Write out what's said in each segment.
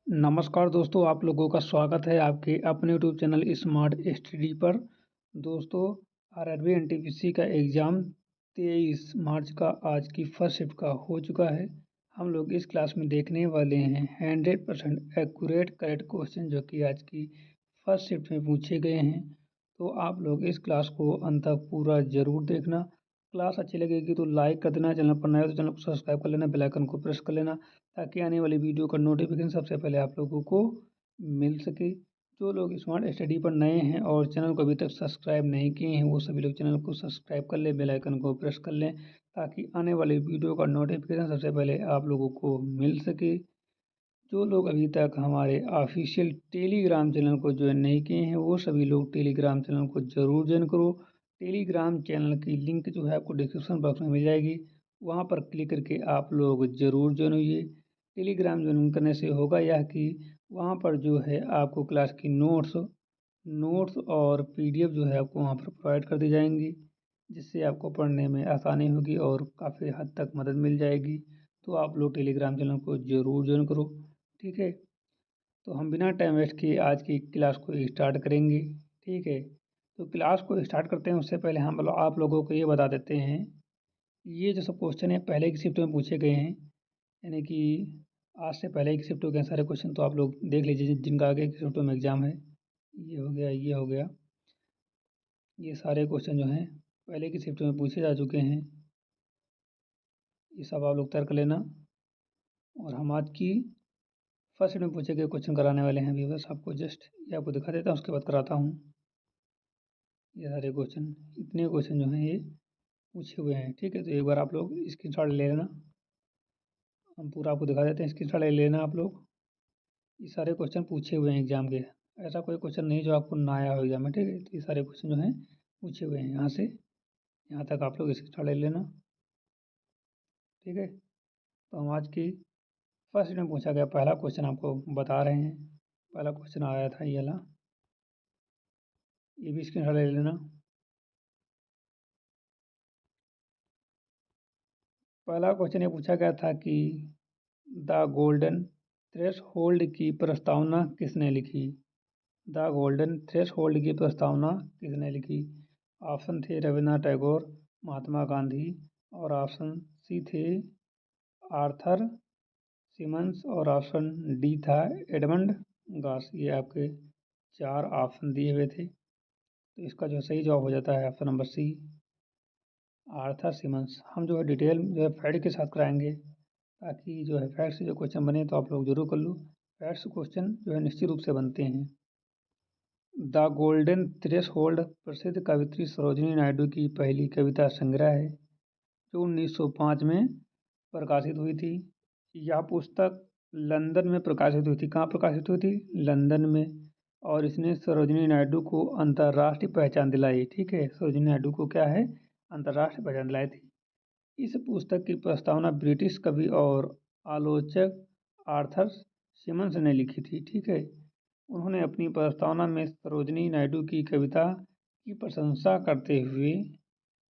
नमस्कार दोस्तों, आप लोगों का स्वागत है आपके अपने यूट्यूब चैनल स्मार्ट स्टडी पर। दोस्तों, आरआरबी एनटीपीसी का एग्ज़ाम 23 मार्च का आज की फर्स्ट शिफ्ट का हो चुका है। हम लोग इस क्लास में देखने वाले हैं 100% एक्यूरेट करेक्ट क्वेश्चन जो कि आज की फर्स्ट शिफ्ट में पूछे गए हैं। तो आप लोग इस क्लास को अंत तक पूरा ज़रूर देखना। क्लास अच्छी लगेगी तो लाइक कर देना, चैनल पर नए हो तो चैनल को सब्सक्राइब कर लेना, बेल आइकन को प्रेस कर लेना ताकि आने वाली वीडियो का नोटिफिकेशन सबसे पहले आप लोगों को मिल सके। जो लोग स्मार्ट स्टडी पर नए हैं और चैनल को अभी तक सब्सक्राइब नहीं किए हैं वो सभी लोग चैनल को सब्सक्राइब कर लें, बेल आइकन को प्रेस कर लें ताकि आने वाली वीडियो का नोटिफिकेशन सबसे पहले आप लोगों को मिल सके। जो लोग अभी तक हमारे ऑफिशियल टेलीग्राम चैनल को ज्वाइन नहीं किए हैं वो सभी लोग टेलीग्राम चैनल को ज़रूर ज्वाइन करो। टेलीग्राम चैनल की लिंक जो है आपको डिस्क्रिप्शन बॉक्स में मिल जाएगी, वहाँ पर क्लिक करके आप लोग ज़रूर ज्वाइन होइए। टेलीग्राम ज्वाइन करने से होगा यह कि वहाँ पर जो है आपको क्लास की नोट्स और पीडीएफ जो है आपको वहाँ पर प्रोवाइड कर दी जाएंगी, जिससे आपको पढ़ने में आसानी होगी और काफ़ी हद तक मदद मिल जाएगी। तो आप लोग टेलीग्राम चैनल को ज़रूर ज्वाइन करो, ठीक है। तो हम बिना टाइम वेस्ट किए आज की क्लास को स्टार्ट करेंगे, ठीक है। तो क्लास को स्टार्ट करते हैं उससे पहले हम आप लोगों को ये बता देते हैं, ये जो सब क्वेश्चन है पहले की शिफ्ट में पूछे गए हैं, यानी कि आज से पहले की शिफ्ट हो गए सारे क्वेश्चन। तो आप लोग देख लीजिए जिनका आगे की शिफ्टों में एग्जाम है, ये हो गया, ये हो गया, ये सारे क्वेश्चन जो हैं पहले की शिफ्ट में पूछे जा चुके हैं। ये सब आप लोग तैयार कर लेना और हम आज की फर्स्ट शिफ्ट में पूछे गए क्वेश्चन कराने वाले हैं। अभी बस आपको जस्ट ये आपको दिखा देता हूँ, उसके बाद कराता हूँ। ये सारे क्वेश्चन, इतने क्वेश्चन जो हैं ये पूछे हुए हैं, ठीक है। तो एक बार आप लोग स्क्रीनशॉट ले लेना, हम पूरा आपको दिखा देते हैं। स्क्रीनशॉट ले लेना आप लोग, ये सारे क्वेश्चन पूछे हुए हैं एग्जाम के। ऐसा कोई क्वेश्चन नहीं जो आपको ना आया हो एग्जाम में, ठीक है। तो ये सारे क्वेश्चन जो हैं पूछे हुए हैं यहाँ से यहाँ तक, आप लोग स्क्रीनशॉट ले लेना, ठीक है। तो हम आज की फर्स्ट में पूछा गया पहला क्वेश्चन आपको बता रहे हैं। पहला क्वेश्चन आया था ये वाला, ये भी स्क्रीनशॉट ले लेना। पहला क्वेश्चन ये पूछा गया था कि द गोल्डन थ्रेशोल्ड की प्रस्तावना किसने लिखी। द गोल्डन थ्रेशोल्ड की प्रस्तावना किसने लिखी। ऑप्शन थे रविन्द्रनाथ टैगोर, महात्मा गांधी, और ऑप्शन सी थे आर्थर सिमंस, और ऑप्शन डी था एडमंड गास। ये आपके चार ऑप्शन दिए हुए थे, तो इसका जो सही जवाब हो जाता है option number C, Arthur Simmons. हम जो है डिटेल जो है फैक्ट के साथ कराएंगे ताकि जो है फैक्ट से जो क्वेश्चन बने तो आप लोग जरूर कर लो। फैक्ट से क्वेश्चन जो है निश्चित रूप से बनते हैं। द गोल्डन थ्रेशोल्ड प्रसिद्ध कवित्री सरोजिनी नायडू की पहली कविता संग्रह है जो 1905 में प्रकाशित हुई थी। यह पुस्तक लंदन में प्रकाशित हुई थी। कहाँ प्रकाशित हुई थी? लंदन में। और इसने सरोजिनी नायडू को अंतर्राष्ट्रीय पहचान दिलाई, ठीक है। सरोजिनी नायडू को क्या है? अंतर्राष्ट्रीय पहचान दिलाई थी। इस पुस्तक की प्रस्तावना ब्रिटिश कवि और आलोचक आर्थर सिमंस ने लिखी थी, ठीक है। उन्होंने अपनी प्रस्तावना में सरोजिनी नायडू की कविता की प्रशंसा करते हुए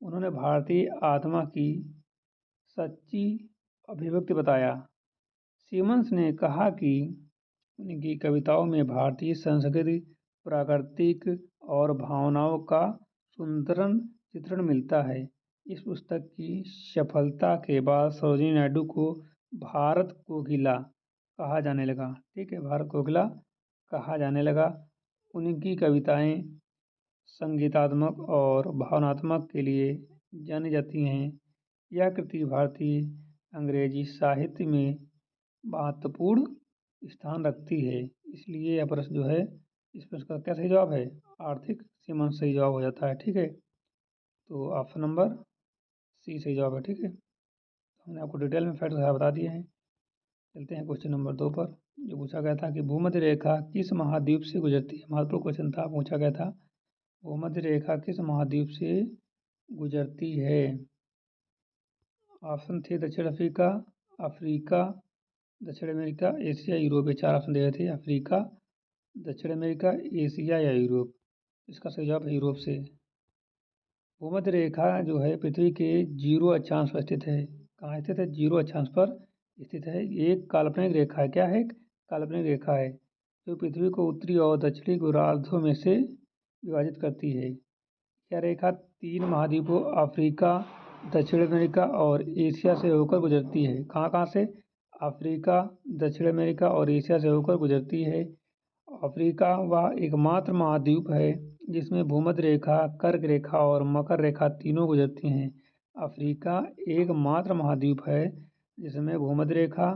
उन्होंने भारतीय आत्मा की सच्ची अभिव्यक्ति बताया। सिमंस ने कहा कि उनकी कविताओं में भारतीय संस्कृति, प्राकृतिक और भावनाओं का सुंदर चित्रण मिलता है। इस पुस्तक की सफलता के बाद सरोजिनी नायडू को भारत कोकिला कहा जाने लगा, ठीक है। भारत कोकिला कहा जाने लगा। उनकी कविताएं संगीतात्मक और भावनात्मक के लिए जानी जाती हैं। यह कृति भारतीय अंग्रेजी साहित्य में महत्वपूर्ण स्थान रखती है। इसलिए यह प्रश्न जो है, इस प्रश्न का क्या सही जवाब है? आर्थिक सीमा सही जवाब हो जाता है, ठीक है। तो ऑप्शन नंबर सी सही जवाब है, ठीक है। हमने आपको डिटेल में फैक्ट बता दिए हैं। चलते हैं क्वेश्चन नंबर 2 पर, जो पूछा गया था कि भूमध्य रेखा किस महाद्वीप से गुजरती है। महत्वपूर्ण क्वेश्चन था, पूछा गया था भूमध्य रेखा किस महाद्वीप से गुजरती है। ऑप्शन थे दक्षिण अफ्रीका, अफ्रीका, दक्षिण अमेरिका, एशिया, यूरोप। ये चार ऑप्शन दिए थे, अफ्रीका, दक्षिण अमेरिका, एशिया या यूरोप। इसका सही जवाब है यूरोप से। भूमध्य रेखा जो है पृथ्वी के 0 अक्षांश पर स्थित है। कहाँ स्थित है? 0 अक्षांश पर स्थित है। ये एक काल्पनिक रेखा है। क्या है? काल्पनिक रेखा है जो पृथ्वी को उत्तरी और दक्षिणी गोलार्धों में से विभाजित करती है। यह रेखा 3 महाद्वीपों अफ्रीका, दक्षिण अमेरिका और एशिया से होकर गुजरती है। कहाँ कहाँ से? अफ्रीका, दक्षिण अमेरिका और एशिया से होकर गुजरती है। अफ्रीका वह एकमात्र महाद्वीप है जिसमें भूमध्य रेखा, कर्क रेखा और मकर रेखा तीनों गुजरती हैं। अफ्रीका एकमात्र महाद्वीप है जिसमें भूमध्य रेखा,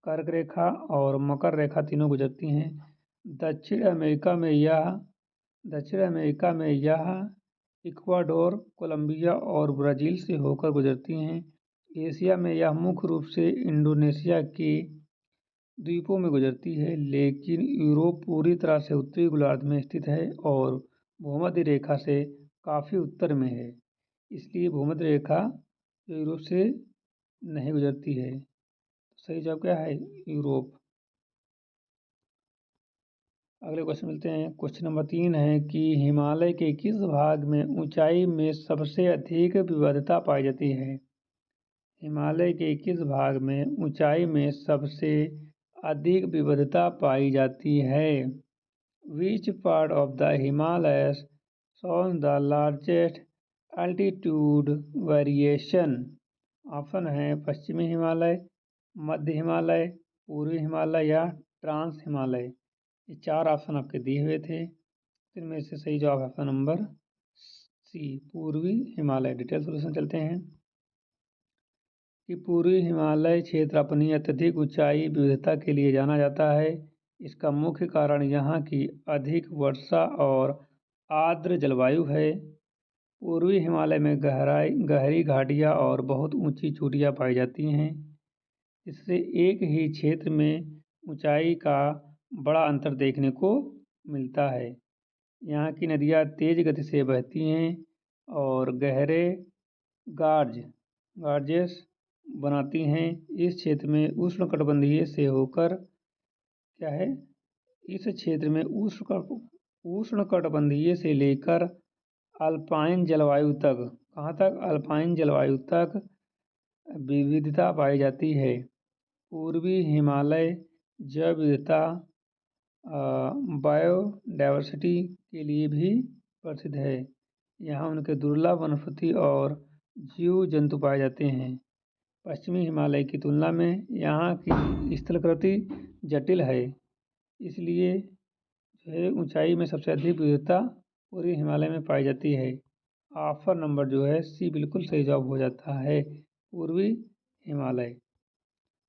कर्क रेखा और मकर रेखा तीनों गुजरती हैं। दक्षिण अमेरिका में यह इक्वाडोर, कोलंबिया और ब्राज़ील से होकर गुजरती हैं। एशिया में यह मुख्य रूप से इंडोनेशिया के द्वीपों में गुजरती है, लेकिन यूरोप पूरी तरह से उत्तरी गोलार्ध में स्थित है और भूमध्य रेखा से काफ़ी उत्तर में है। इसलिए भूमध्य रेखा यूरोप से नहीं गुजरती है। सही जवाब क्या है? यूरोप। अगले क्वेश्चन मिलते हैं। क्वेश्चन नंबर 3 है कि हिमालय के किस भाग में ऊंचाई में सबसे अधिक विविधता पाई जाती है? हिमालय के किस भाग में ऊंचाई में सबसे अधिक विविधता पाई जाती है? Which part of the Himalayas shows the largest altitude variation? Option है पश्चिमी हिमालय, मध्य हिमालय, पूर्वी हिमालय या ट्रांस हिमालय। ये 4 ऑप्शन आपके दिए हुए थे। इनमें से सही जवाब है ऑप्शन नंबर सी, पूर्वी हिमालय। डिटेल सोल्यूशन चलते हैं कि पूर्वी हिमालय क्षेत्र अपनी अत्यधिक ऊंचाई विविधता के लिए जाना जाता है। इसका मुख्य कारण यहाँ की अधिक वर्षा और आर्द्र जलवायु है। पूर्वी हिमालय में गहरी घाटियाँ और बहुत ऊंची चोटियाँ पाई जाती हैं। इससे एक ही क्षेत्र में ऊंचाई का बड़ा अंतर देखने को मिलता है। यहाँ की नदियाँ तेज गति से बहती हैं और गहरे गार्जेस बनाती हैं। इस क्षेत्र में उष्णकटिबंधीय से होकर क्या है? इस क्षेत्र में उष्णकटिबंधीय से लेकर अल्पाइन जलवायु तक, कहाँ तक? अल्पाइन जलवायु तक विविधता पाई जाती है। पूर्वी हिमालय जैव विविधता बायोडायवर्सिटी के लिए भी प्रसिद्ध है। यहाँ उनके दुर्लभ वनस्पति और जीव जंतु पाए जाते हैं। पश्चिमी हिमालय की तुलना में यहाँ की स्थलाकृति जटिल है, इसलिए जो है ऊंचाई में सबसे अधिक विविधता पूर्वी हिमालय में पाई जाती है। ऑप्शन नंबर जो है सी बिल्कुल सही जवाब हो जाता है, पूर्वी हिमालय।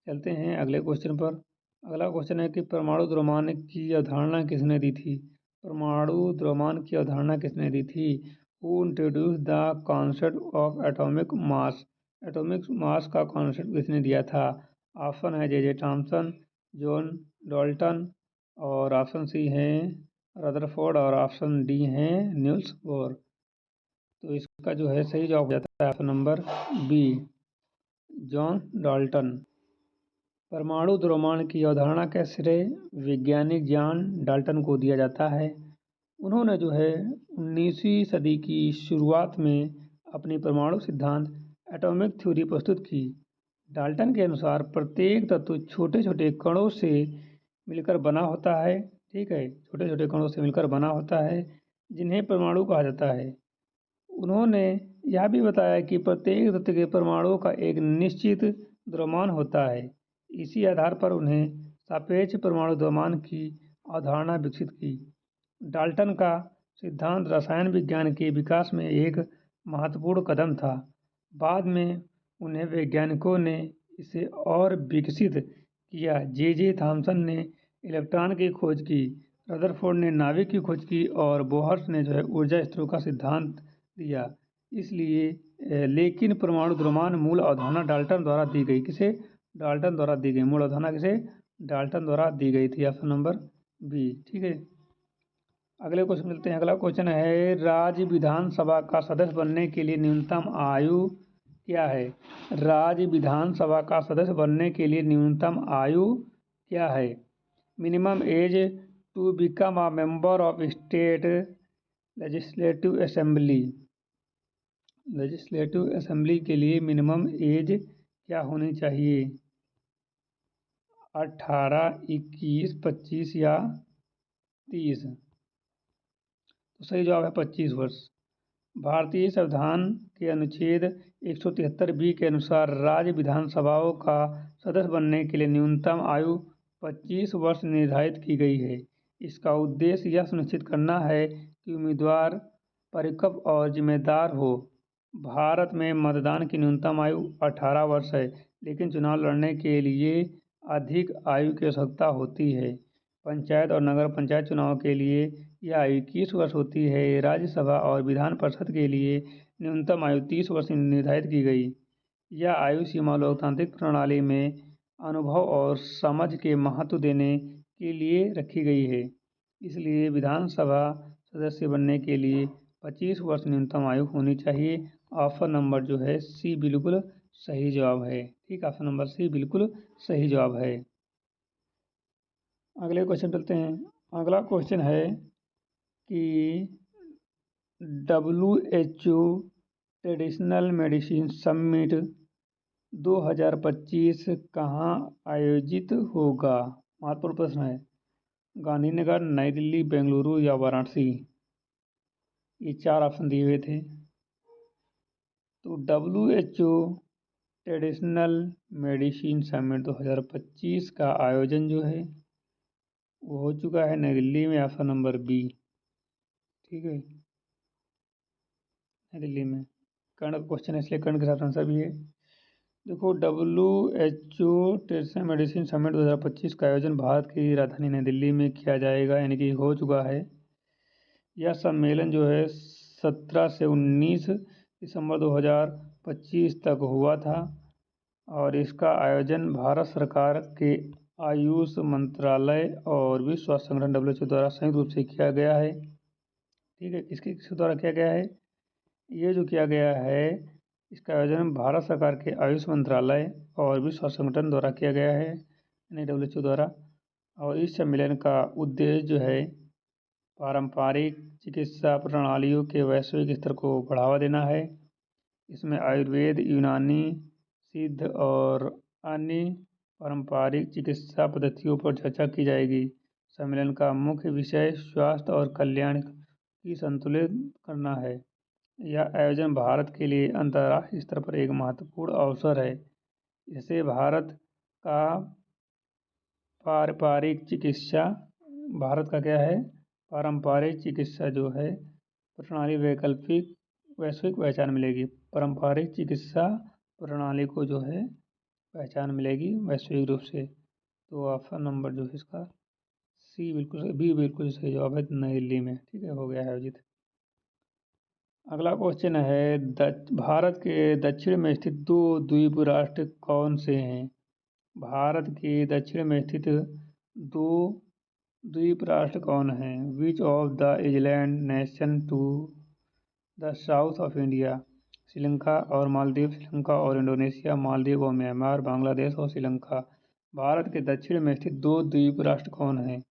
चलते हैं अगले क्वेश्चन पर। अगला क्वेश्चन है कि परमाणु द्रव्यमान की अवधारणा किसने दी थी? परमाणु द्रव्यमान की अवधारणा किसने दी थी? Who introduce the concept of atomic mass? Atomic mass का कॉन्सेप्ट किसने दिया था? ऑप्शन है जे थॉमसन, जॉन डाल्टन और ऑप्शन सी है रदरफोर्ड और ऑप्शन डी है नील्स बोर। तो इसका जो है सही जवाब हो जाता है option number B, John Dalton. परमाणु द्रव्यमान की अवधारणा का श्रेय वैज्ञानिक जॉन डाल्टन को दिया जाता है। उन्होंने जो है 19वीं सदी की शुरुआत में अपनी परमाणु सिद्धांत एटॉमिक थ्योरी प्रस्तुत की। डाल्टन के अनुसार प्रत्येक तत्व छोटे छोटे कणों से मिलकर बना होता है। ठीक है, छोटे छोटे कणों से मिलकर बना होता है जिन्हें परमाणु कहा जाता है। उन्होंने यह भी बताया कि प्रत्येक तत्व के परमाणुओं का एक निश्चित द्रव्यमान होता है। इसी आधार पर उन्हें सापेक्ष परमाणु द्रव्यमान की अवधारणा विकसित की। डाल्टन का सिद्धांत रसायन विज्ञान के विकास में एक महत्वपूर्ण कदम था। बाद में उन्हें वैज्ञानिकों ने इसे और विकसित किया। जे थॉमसन ने इलेक्ट्रॉन की खोज की, रदरफोर्ड ने नाभिक की खोज की और बोहर्स ने जो है ऊर्जा स्तरों का सिद्धांत दिया। इसलिए लेकिन परमाणु द्रव्यमान मूल अवधारणा डाल्टन द्वारा दी गई। किसे? डाल्टन द्वारा दी गई। मूल अवधारणा किसे? डाल्टन द्वारा दी गई थी। Option number B. ठीक है, अगले क्वेश्चन मिलते हैं। अगला क्वेश्चन है राज्य विधानसभा का सदस्य बनने के लिए न्यूनतम आयु क्या है? राज्य विधानसभा का सदस्य बनने के लिए न्यूनतम आयु क्या है? Minimum age to become a member of state legislative assembly के लिए मिनिमम एज क्या होनी चाहिए? 18, 21, 25 या 30? तो सही जवाब है 25 वर्ष। भारतीय संविधान के अनुच्छेद 173 के अनुसार राज्य विधानसभाओं का सदस्य बनने के लिए न्यूनतम आयु 25 वर्ष निर्धारित की गई है। इसका उद्देश्य यह सुनिश्चित करना है कि उम्मीदवार परिपक्व और जिम्मेदार हो। भारत में मतदान की न्यूनतम आयु 18 वर्ष है, लेकिन चुनाव लड़ने के लिए अधिक आयु की आवश्यकता होती है। पंचायत और नगर पंचायत चुनाव के लिए यह आयु 21 वर्ष होती है। राज्यसभा और विधान परिषद के लिए न्यूनतम आयु 30 वर्ष निर्धारित की गई। यह आयु सीमा लोकतांत्रिक प्रणाली में अनुभव और समझ के महत्व देने के लिए रखी गई है। इसलिए विधानसभा सदस्य बनने के लिए 25 वर्ष न्यूनतम आयु होनी चाहिए। ऑप्शन नंबर जो है सी बिल्कुल सही जवाब है। ठीक, ऑप्शन नंबर सी बिल्कुल सही जवाब है। अगले क्वेश्चन चलते हैं। अगला क्वेश्चन है कि WHO ट्रेडिशनल मेडिसिन समिट 2025 कहाँ आयोजित होगा? महत्वपूर्ण प्रश्न है। गांधीनगर, नई दिल्ली, बेंगलुरु या वाराणसी? ये 4 ऑप्शन दिए हुए थे। तो WHO ट्रेडिशनल मेडिसिन समिट 2025 का आयोजन जो है वो हो चुका है नई दिल्ली में। Option number B. ठीक है, नई दिल्ली में। कर्ण क्वेश्चन है, इसलिए कर्ण के साथ आंसर भी है। देखो, WHO ट्रेडिशनल मेडिसिन समिट 2025 का आयोजन भारत की राजधानी नई दिल्ली में किया जाएगा, यानी कि हो चुका है। यह सम्मेलन जो है 17 से 19 दिसंबर 2025 तक हुआ था और इसका आयोजन भारत सरकार के आयुष मंत्रालय और विश्व स्वास्थ्य संगठन WHO द्वारा संयुक्त रूप से किया गया है। ठीक है, किसके द्वारा किया गया है? ये जो किया गया है इसका आयोजन भारत सरकार के आयुष मंत्रालय और विश्व स्वास्थ्य संगठन द्वारा किया गया है, यानी WHO द्वारा। और इस सम्मेलन का उद्देश्य जो है पारंपरिक चिकित्सा प्रणालियों के वैश्विक स्तर को बढ़ावा देना है। इसमें आयुर्वेद, यूनानी, सिद्ध और अन्य पारंपरिक चिकित्सा पद्धतियों पर चर्चा की जाएगी। सम्मेलन का मुख्य विषय स्वास्थ्य और कल्याण की संतुलित करना है। यह आयोजन भारत के लिए अंतर्राष्ट्रीय स्तर पर एक महत्वपूर्ण अवसर है। इससे भारत का पारंपरिक चिकित्सा जो है प्रणाली वैश्विक पहचान मिलेगी। पारंपरिक चिकित्सा प्रणाली को जो है पहचान मिलेगी वैश्विक रूप से। तो ऑप्शन नंबर जो है इसका बी बिल्कुल सही जवाब है, नई दिल्ली में। ठीक है, हो गया है आयोजित। अगला क्वेश्चन है भारत के दक्षिण में स्थित 2 द्वीप राष्ट्र कौन से हैं? भारत के दक्षिण में स्थित 2 द्वीप राष्ट्र कौन हैं? Which of the island nation to the south of India? Sri Lanka और मालदीव, श्रीलंका और इंडोनेशिया, मालदीव और म्यांमार, बांग्लादेश और श्रीलंका। भारत के दक्षिण में स्थित 2 द्वीप राष्ट्र कौन हैं?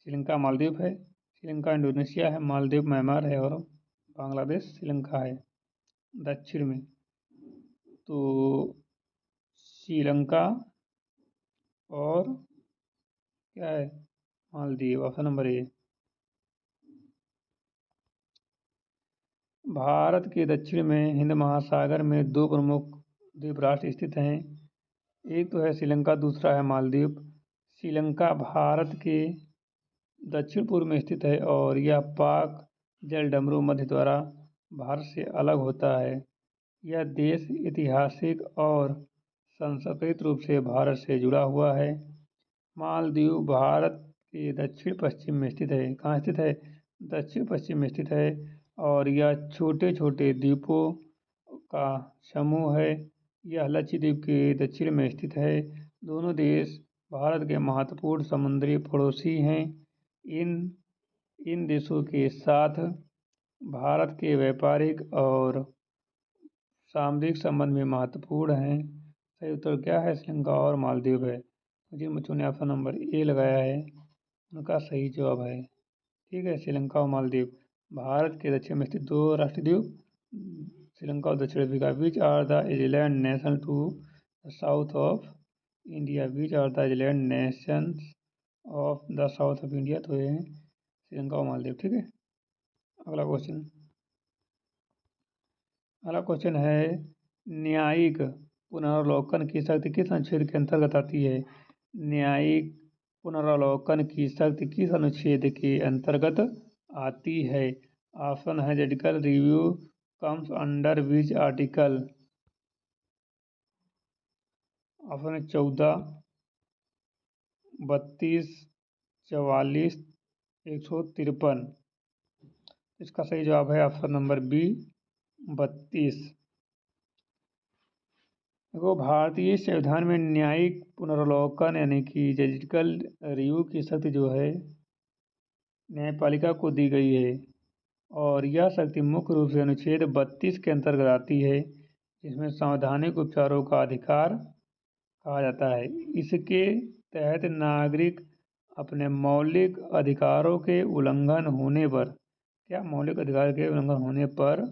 श्रीलंका मालदीव है, श्रीलंका इंडोनेशिया है, मालदीव म्यांमार है और बांग्लादेश श्रीलंका है दक्षिण में। तो श्रीलंका और क्या है? Maldives. Option number A. Bharat के दक्षिण में हिंद महासागर में 2 प्रमुख द्वीप राष्ट्र स्थित हैं। एक तो है श्रीलंका, दूसरा है मालदीव। श्रीलंका भारत के दक्षिण पूर्व में स्थित है और यह पाक जलडमरू मध्य द्वारा भारत से अलग होता है। यह देश ऐतिहासिक और सांस्कृतिक रूप से भारत से जुड़ा हुआ है। मालदीव भारत के दक्षिण पश्चिम में स्थित है। कहाँ स्थित है? दक्षिण पश्चिम में स्थित है और यह छोटे छोटे द्वीपों का समूह है। यह लक्षद्वीप के दक्षिण में स्थित है। दोनों देश भारत के महत्वपूर्ण समुद्री पड़ोसी हैं। इन देशों के साथ भारत के व्यापारिक और सामरिक संबंध में महत्वपूर्ण हैं। सही उत्तर क्या है? श्रीलंका और मालदीव है। जिन बच्चों ने ऑप्शन नंबर ए लगाया है उनका सही जवाब है। ठीक है, श्रीलंका और मालदीव भारत के दक्षिण में स्थित 2 राष्ट्रीय द्वीप, श्रीलंका और दक्षिण Africa. Which are the island nation to the south of India which are the island nations of the south of India, तो ये है श्रीलंका और मालदीव। ठीक है, अगला क्वेश्चन है न्यायिक पुनरावलोकन की शक्ति किस अनुच्छेद के अंतर्गत आती है। न्यायिक पुनरावलोकन की शक्ति किस अनुच्छेद के अंतर्गत आती है। ऑप्शन है judicial review comes under which article. Option है 14, 32, 44, 153। इसका सही जवाब है ऑप्शन नंबर बी, 32। देखो, भारतीय संविधान में न्यायिक पुनरावलोकन यानी कि जजिकल रिव्यू की शक्ति जो है न्यायपालिका को दी गई है, और यह शक्ति मुख्य रूप से अनुच्छेद 32 के अंतर्गत आती है, जिसमें संवैधानिक उपचारों का अधिकार कहा जाता है। इसके तहत नागरिक अपने मौलिक अधिकारों के उल्लंघन होने पर मौलिक अधिकार के उल्लंघन होने पर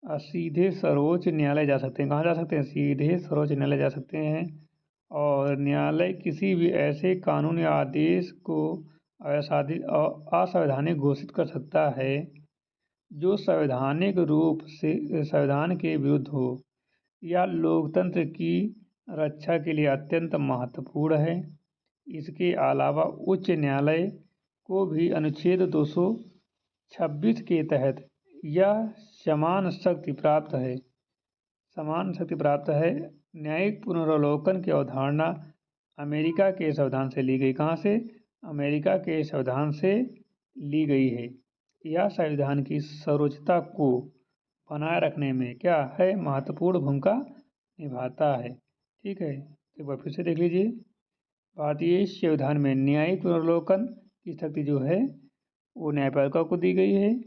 सीधे सर्वोच्च न्यायालय जा सकते हैं। कहाँ जा सकते हैं? सीधे सर्वोच्च न्यायालय जा सकते हैं, और न्यायालय किसी भी ऐसे कानूनी आदेश को असंवैधानिक घोषित कर सकता है जो संवैधानिक रूप से संविधान के विरुद्ध हो या लोकतंत्र की रक्षा के लिए अत्यंत महत्वपूर्ण है। इसके अलावा उच्च न्यायालय को भी अनुच्छेद 226 के तहत यह समान शक्ति प्राप्त है। न्यायिक पुनरावलोकन की अवधारणा अमेरिका के संविधान से ली गई। कहाँ से? अमेरिका के संविधान से ली गई है। यह संविधान की सर्वोच्चता को बनाए रखने में क्या है? महत्वपूर्ण भूमिका निभाता है। ठीक है, एक बार फिर से देख लीजिए। भारतीय संविधान में न्यायिक पुनरावलोकन की शक्ति जो है वो न्यायपालिका को दी गई है,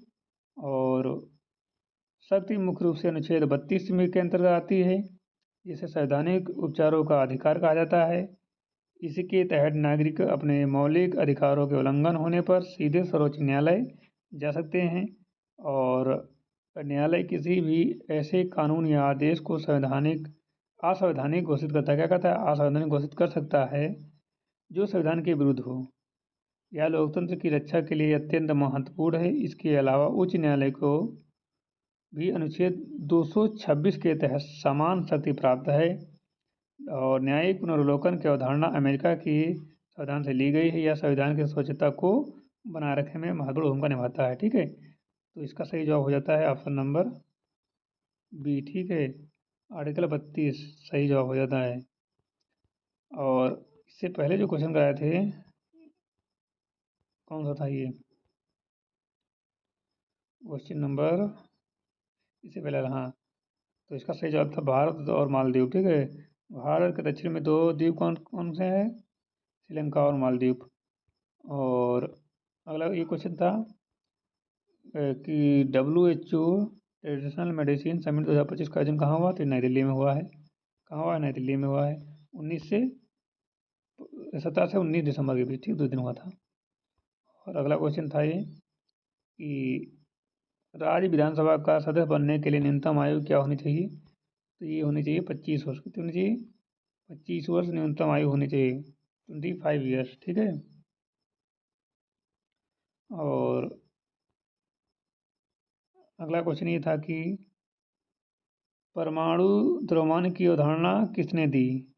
और शक्ति मुख्य रूप से अनुच्छेद 32 में के अंतर्गत आती है, जिसे संवैधानिक उपचारों का अधिकार कहा जाता है। इसके तहत नागरिक अपने मौलिक अधिकारों के उल्लंघन होने पर सीधे सर्वोच्च न्यायालय जा सकते हैं, और न्यायालय किसी भी ऐसे कानून या आदेश को असंवैधानिक घोषित करता है। क्या कहता है? असंवैधानिक घोषित कर सकता है जो संविधान के विरुद्ध हो या लोकतंत्र की रक्षा के लिए अत्यंत महत्वपूर्ण है। इसके अलावा उच्च न्यायालय को भी अनुच्छेद 226 के तहत समान शक्ति प्राप्त है, और न्यायिक पुनरावलोकन की अवधारणा अमेरिका की संविधान से ली गई है। यह संविधान की स्वच्छता को बनाए रखने में महत्वपूर्ण भूमिका निभाता है। ठीक है, तो इसका सही जवाब हो जाता है ऑप्शन नंबर बी। ठीक है, आर्टिकल 32 सही जवाब हो जाता है। और इससे पहले जो क्वेश्चन कराए थे, कौन सा था ये? क्वेश्चन नंबर इससे पहले, हाँ, तो इसका सही जवाब था भारत और मालदीव। ठीक है, भारत के दक्षिण में 2 द्वीप कौन कौन से हैं? श्रीलंका और मालदीव। और अगला ये क्वेश्चन था कि WHO ट्रेडिशनल मेडिसिन समिट 2025 का आयोजन कहाँ हुआ? तो नई दिल्ली में हुआ है। कहाँ हुआ है? नई दिल्ली में हुआ है। 17 से 19 दिसंबर के बीच, ठीक, 2 दिन हुआ था। और अगला क्वेश्चन था ये कि राज्य विधानसभा का सदस्य बनने के लिए न्यूनतम आयु क्या होनी चाहिए? तो ये होनी चाहिए 25 वर्ष। कितनी होनी चाहिए? 25 वर्ष न्यूनतम आयु होनी चाहिए, 25 ईयर्स। ठीक है, और अगला क्वेश्चन ये था कि परमाणु द्रव्यमान की अवधारणा किसने दी?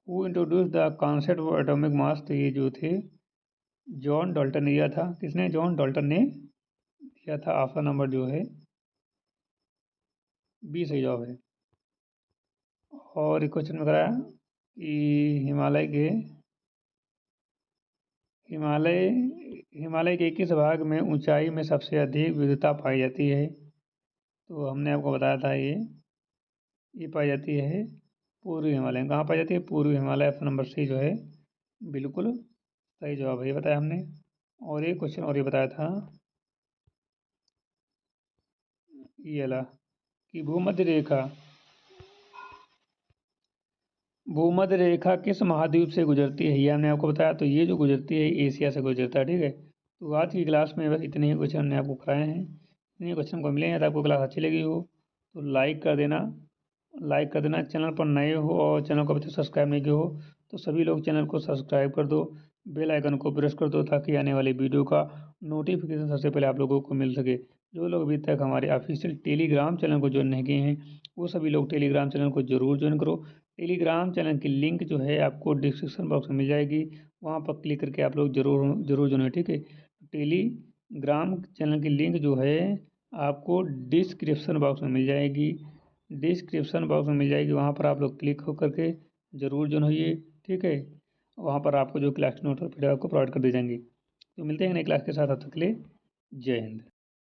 Who introduce the concept of atomic mass? तो ये जो थे जॉन डाल्टन ने दिया था। किसने? जॉन डाल्टन ने दिया था। ऑप्शन नंबर जो है बी सही जवाब है। और एक क्वेश्चन में कराया कि हिमालय के किस भाग में ऊंचाई में सबसे अधिक विविधता पाई जाती है? तो हमने आपको बताया था ये पाई जाती है पूर्वी हिमालय। कहाँ पाई जाती है? पूर्वी हिमालय। ऑप्शन नंबर सी जो है बिल्कुल सही जवाब है, ये बताया हमने। और एक क्वेश्चन और ये बताया था ये वाला कि भूमध्य रेखा किस महाद्वीप से गुजरती है? ये हमने आपको बताया। तो ये जो गुजरती है एशिया से गुजरता है। ठीक है, तो आज की क्लास में बस इतने ही क्वेश्चन हमने आपको कराए हैं। इतने क्वेश्चन को मिले हैं। अगर आपको क्लास अच्छी लगी हो तो लाइक कर देना, लाइक कर देना। चैनल पर नए हो और चैनल को अभी तक सब्सक्राइब नहीं किया हो तो सभी लोग चैनल को सब्सक्राइब कर दो, बेल आइकन को प्रेस कर दो ताकि आने वाली वीडियो का नोटिफिकेशन सबसे पहले आप लोगों को मिल सके। जो लोग अभी तक हमारे ऑफिशियल टेलीग्राम चैनल को ज्वाइन नहीं किए हैं वो सभी लोग टेलीग्राम चैनल को ज़रूर ज्वाइन करो। टेलीग्राम चैनल की लिंक जो है आपको डिस्क्रिप्शन बॉक्स में मिल जाएगी, वहाँ पर क्लिक करके आप लोग ज़रूर ज्वाइन, ठीक है। टेलीग्राम चैनल की लिंक जो है आपको डिस्क्रिप्शन बॉक्स में मिल जाएगी, वहाँ पर आप लोग क्लिक होकर के ज़रूर ज्वाइन होइए, ठीक है। वहाँ पर आपको जो क्लास नोट आपको प्रोवाइड कर दी जाएंगी। तो मिलते हैं नई क्लास के साथ, तब तक के लिए जय हिंद।